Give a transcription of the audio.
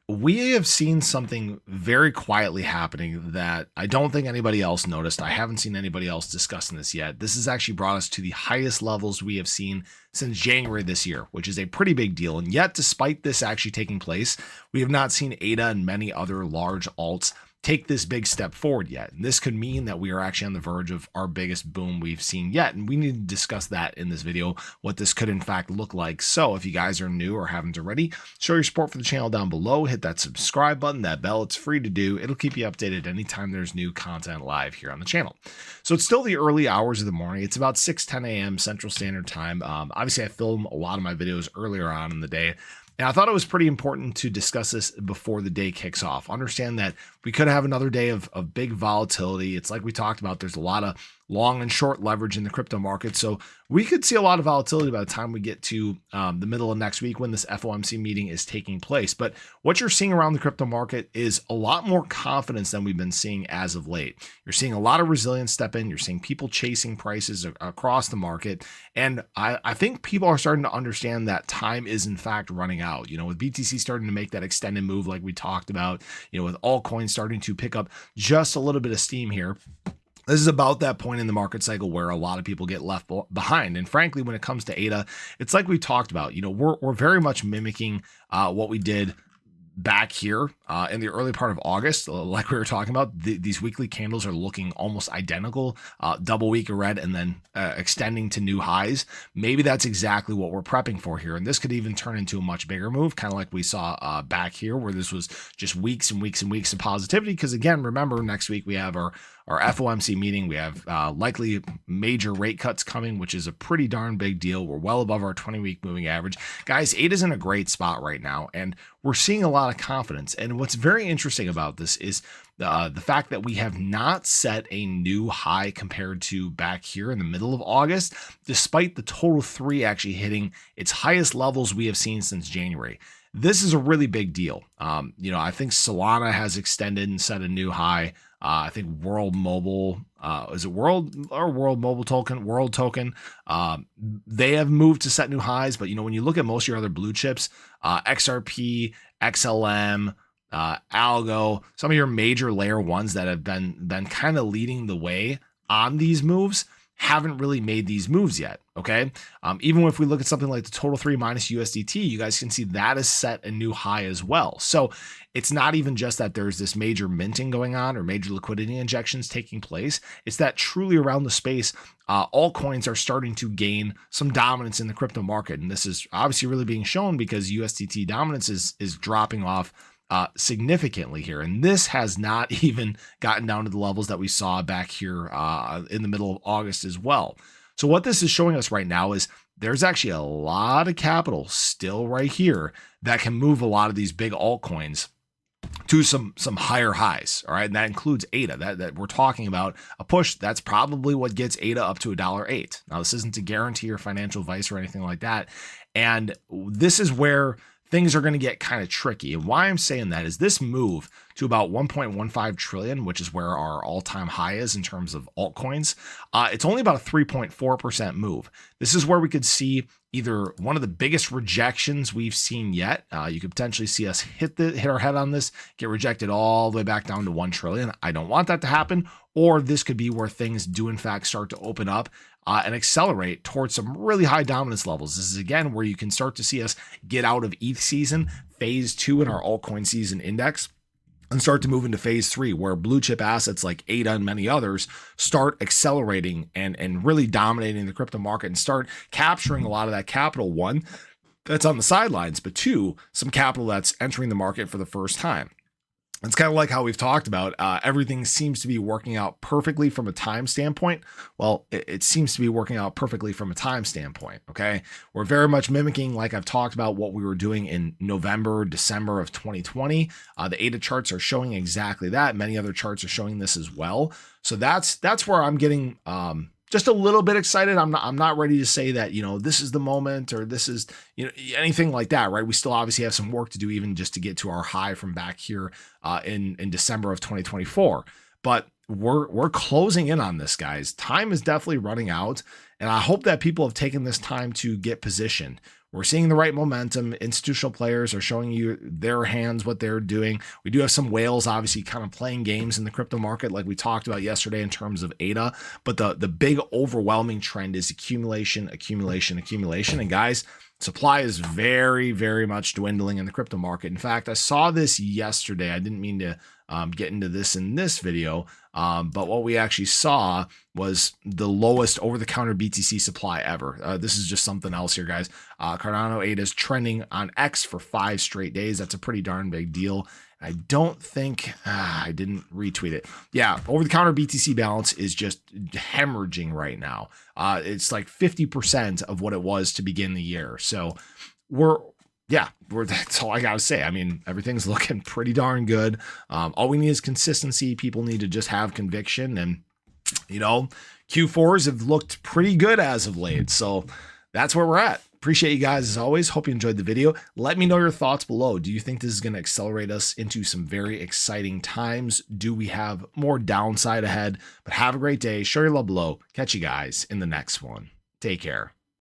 We have seen something very quietly happening that I don't think anybody else noticed. I haven't seen anybody else discussing this yet. This has actually brought us to the highest levels we have seen since January this year, which is a pretty big deal. And yet, despite this actually taking place, we have not seen ADA and many other large alts take this big step forward yet. And this could mean that we are actually on the verge of our biggest boom we've seen yet. And we need to discuss that in this video, what this could in fact look like. So if you guys are new or haven't already, show your support for the channel down below, hit that subscribe button, that bell, it's free to do. It'll keep you updated anytime there's new content live here on the channel. So it's still the early hours of the morning. It's about 6:10 a.m. Central Standard Time. Obviously I film a lot of my videos earlier on in the day. And I thought it was pretty important to discuss this before the day kicks off. Understand that we could have another day of big volatility. It's like we talked about, there's a lot of long and short leverage in the crypto market. So we could see a lot of volatility by the time we get to the middle of next week when this FOMC meeting is taking place. But what you're seeing around the crypto market is a lot more confidence than we've been seeing as of late. You're seeing a lot of resilience step in. You're seeing people chasing prices across the market. And I think people are starting to understand that time is in fact running out. You know, with BTC starting to make that extended move like we talked about, you know, with altcoins starting to pick up just a little bit of steam here. This is about that point in the market cycle where a lot of people get left behind. And frankly, when it comes to ADA, it's like we talked about, you know, we're very much mimicking what we did back here in the early part of August. Like we were talking about, these weekly candles are looking almost identical, double week of red and then extending to new highs. Maybe that's exactly what we're prepping for here. And this could even turn into a much bigger move, kind of like we saw back here, where this was just weeks and weeks and weeks of positivity. Because again, remember, next week we have our FOMC meeting. We have likely major rate cuts coming, which is a pretty darn big deal. We're well above our 20-week moving average. Guys, ADA is in a great spot right now, and we're seeing a lot of confidence. And what's very interesting about this is the fact that we have not set a new high compared to back here in the middle of August, despite the total 3 actually hitting its highest levels we have seen since January. This is a really big deal. You know, I think Solana has extended and set a new high. I think World Mobile, is it World Mobile Token, World Token? They have moved to set new highs. But, you know, when you look at most of your other blue chips, XRP, XLM, Algo, some of your major layer ones that have been kind of leading the way on these moves haven't really made these moves yet. Okay. Even if we look at something like the total 3 minus USDT, you guys can see that is set a new high as well. So it's not even just that there's this major minting going on or major liquidity injections taking place. It's that truly around the space, altcoins are starting to gain some dominance in the crypto market. And this is obviously really being shown because USDT dominance is dropping off significantly here. And this has not even gotten down to the levels that we saw back here in the middle of August as well. So what this is showing us right now is there's actually a lot of capital still right here that can move a lot of these big altcoins to some higher highs. All right. And that includes ADA that we're talking about a push. That's probably what gets ADA up to $1.08. Now, this isn't to guarantee your financial advice or anything like that. And this is where things are going to get kind of tricky. And why I'm saying that is this move to about 1.15 trillion, which is where our all-time high is in terms of altcoins. It's only about a 3.4% move. This is where we could see either one of the biggest rejections we've seen yet. You could potentially see us hit our head on this, get rejected all the way back down to 1 trillion. I don't want that to happen. Or this could be where things do in fact start to open up and accelerate towards some really high dominance levels. This is again where you can start to see us get out of ETH season, phase 2 in our altcoin season index, and start to move into phase 3, where blue chip assets like ADA and many others start accelerating and really dominating the crypto market and start capturing a lot of that capital. One, that's on the sidelines, but 2, some capital that's entering the market for the first time. It's kind of like how we've talked about everything seems to be working out perfectly from a time standpoint. Well, it seems to be working out perfectly from a time standpoint. Okay. We're very much mimicking, like I've talked about, what we were doing in November, December of 2020. The ADA charts are showing exactly that. Many other charts are showing this as well. So that's where I'm getting just a little bit excited. I'm not ready to say that, you know, this is the moment or this is, you know, anything like that, right? We still obviously have some work to do even just to get to our high from back here in December of 2024. But we're closing in on this, guys. Time is definitely running out. And I hope that people have taken this time to get positioned. we're seeing the right momentum. Institutional players are showing you their hands, what they're doing. We do have some whales obviously kind of playing games in the crypto market like we talked about yesterday in terms of ADA, but the big overwhelming trend is accumulation. And guys, supply is very, very much dwindling in the crypto market. In fact, I saw this yesterday. I didn't mean to get into this in this video, but what we actually saw was the lowest over-the-counter BTC supply ever. This is just something else here, guys. Cardano ADA is trending on X for 5 straight days. That's a pretty darn big deal. I don't think I didn't retweet it. Yeah, over-the-counter BTC balance is just hemorrhaging right now. It's like 50% of what it was to begin the year. So that's all I gotta say. I mean, everything's looking pretty darn good. All we need is consistency. People need to just have conviction, and Q4s have looked pretty good as of late. So that's where we're at. Appreciate you guys as always. Hope you enjoyed the video. Let me know your thoughts below. Do you think this is going to accelerate us into some very exciting times? Do we have more downside ahead? But have a great day. Show your love below. Catch you guys in the next one. Take care.